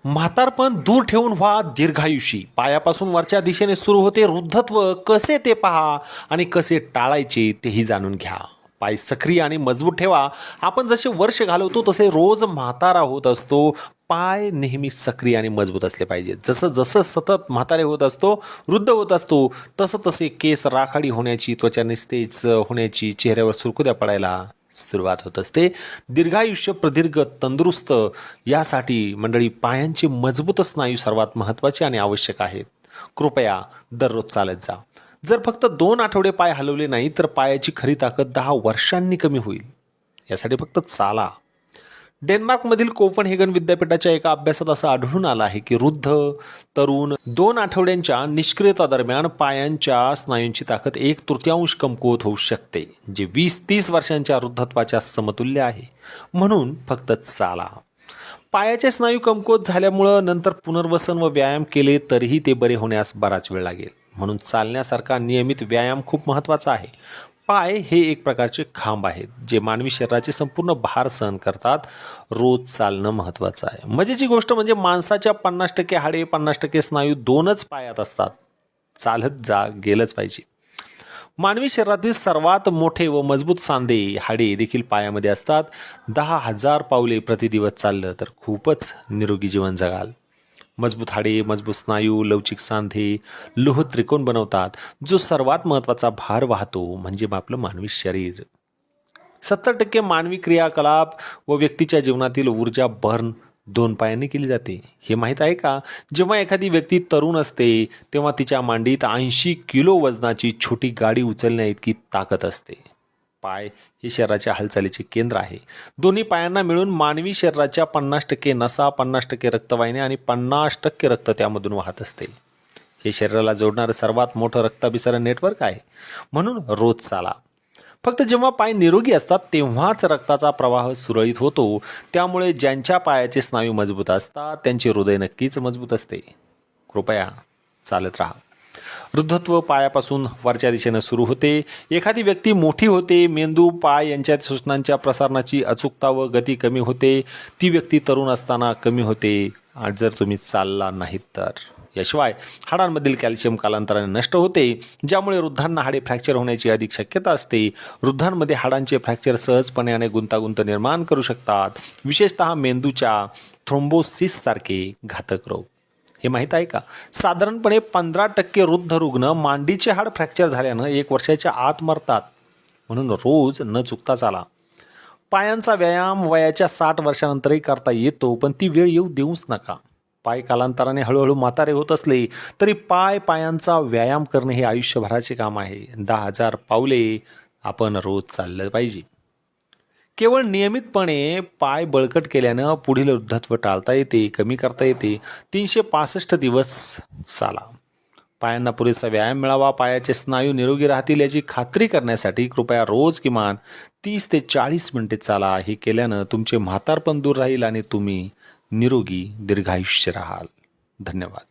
म्हातारपण दूर ठेवून व्हा दीर्घायुषी. पायापासून वरच्या दिशेने सुरू होते वृद्धत्व. कसे ते पहा आणि कसे टाळायचे तेही जाणून घ्या. पाय सक्रिय आणि मजबूत ठेवा. आपण जसे वर्ष घालवतो तसे रोज म्हातारा होत असतो. पाय नेहमी सक्रिय आणि मजबूत असले पाहिजे. जसं जसं सतत म्हातारे होत असतो, वृद्ध होत असतो, तसं तसे केस राखाडी होण्याची, त्वचा निस्तेज होण्याची, चेहऱ्यावर सुरकुत्या पडायला सुरुवात होत असते. दीर्घायुष्य, प्रदीर्घ, तंदुरुस्त यासाठी मंडळी पायांचे मजबूत स्नायू सर्वात महत्त्वाचे आणि आवश्यक आहेत. कृपया दररोज चालत जा. जर फक्त 2 आठवडे पाय हलवले नाही तर पायाची खरी ताकद 10 वर्षांनी कमी होईल. यासाठी फक्त चाला. डेन्मार्कमधील कोपनहेगन विद्यापीठाच्या एका अभ्यासात असं आढळून आलं आहे की वृद्ध तरुण 2 आठवड्यांच्या निष्क्रियता दरम्यान पायांच्या स्नायूंची ताकद 1/3 कमकुवत होऊ शकते, जे 20-30 वर्षांच्या वृद्धत्वाच्या समतुल्य आहे. म्हणून फक्त चाला. पायाचे स्नायू कमकुवत झाल्यामुळं नंतर पुनर्वसन व व्यायाम केले तरीही ते बरे होण्यास बराच वेळ लागेल. म्हणून चालण्यासारखा नियमित व्यायाम खूप महत्त्वाचा आहे. पाय हे एक प्रकारचे खांब आहेत जे मानवी शरीराचे संपूर्ण भार सहन करतात. रोज चालणं महत्त्वाचं आहे. मजेची गोष्ट म्हणजे माणसाच्या 50% हाडे, 50% स्नायू 2च पायात असतात. चालत जा, गेलंच पाहिजे. मानवी शरीरातील सर्वात मोठे व मजबूत सांधे, हाडे देखील पायामध्ये असतात. 10,000 पावले प्रतिदिवस चाललं तर खूपच निरोगी जीवन जगाल. मजबूत हाडे, मजबूत स्नायू, लवचिक सांधे लोह त्रिकोण बनवतात, जो सर्वात महत्त्वाचा भार वाहतो म्हणजे आपलं मानवी शरीर. 70% मानवी क्रियाकलाप व व्यक्तीच्या जीवनातील ऊर्जा बर्न 2 पायांनी केली जाते. हे माहीत आहे का? जेव्हा एखादी व्यक्ती तरुण असते तेव्हा तिच्या मांडीत 80 किलो वजनाची छोटी गाडी उचलण्या इतकी ताकद असते. पाय हे शरीराच्या हालचालीचे केंद्र आहे. दोन्ही पायांना मिळून मानवी शरीराच्या 50% नसा, 50% रक्तवाहिन्या आणि 50% रक्त त्यामधून वाहत असते. हे शरीराला जोडणारं सर्वात मोठं रक्ताभिसरण नेटवर्क आहे. म्हणून रोज चाला. फक्त जेव्हा पाय निरोगी असतात तेव्हाच रक्ताचा प्रवाह सुरळीत होतो. त्यामुळे ज्यांच्या पायाचे स्नायू मजबूत असतात त्यांचे हृदय नक्कीच मजबूत असते. कृपया चालत राहा. वृद्धत्व पायापासून वरच्या दिशेनं सुरू होते. एखादी व्यक्ती मोठी होते. मेंदू, पाय यांच्यात सूचनांच्या प्रसारणाची अचूकता व गती कमी होते. ती व्यक्ती तरुण असताना कमी होते जर तुम्ही चालला नाहीत तर. याशिवाय हाडांमधील कॅल्शियम कालांतराने नष्ट होते, ज्यामुळे वृद्धांना हाडे फ्रॅक्चर होण्याची अधिक शक्यता असते. वृद्धांमध्ये हाडांचे फ्रॅक्चर सहजपणे आणि गुंतागुंत निर्माण करू शकतात, विशेषतः मेंदूच्या थ्रोम्बोसिससारखे घातक रोग. हे माहीत आहे का? साधारणपणे 15% वृद्ध रुग्ण मांडीचे हाड फ्रॅक्चर झाल्यानं 1 वर्षाच्या आत मरतात. म्हणून रोज न चुकता चाला. पायांचा व्यायाम वयाच्या 60 वर्षानंतरही करता येतो, पण ती वेळ येऊ देऊच नका. पाय कालांतराने हळूहळू म्हातारे होत असले तरी पायांचा व्यायाम करणे हे आयुष्यभराचे काम आहे. 10,000 पावले आपण रोज चाललं पाहिजे. केवळ नियमितपणे पाय बळकट केल्यानं पुढील वृद्धत्व टाळता येते, कमी करता येते. 365 दिवस चाला. पायांना पुरेसा व्यायाम मिळावा, पायाचे स्नायू निरोगी राहतील याची खात्री करण्यासाठी कृपया रोज किमान 30 ते 40 मिनिटे चाला. हे केल्यानं तुमचे म्हातारपण दूर राहील आणि तुम्ही निरोगी दीर्घायुष्य राहाल. धन्यवाद.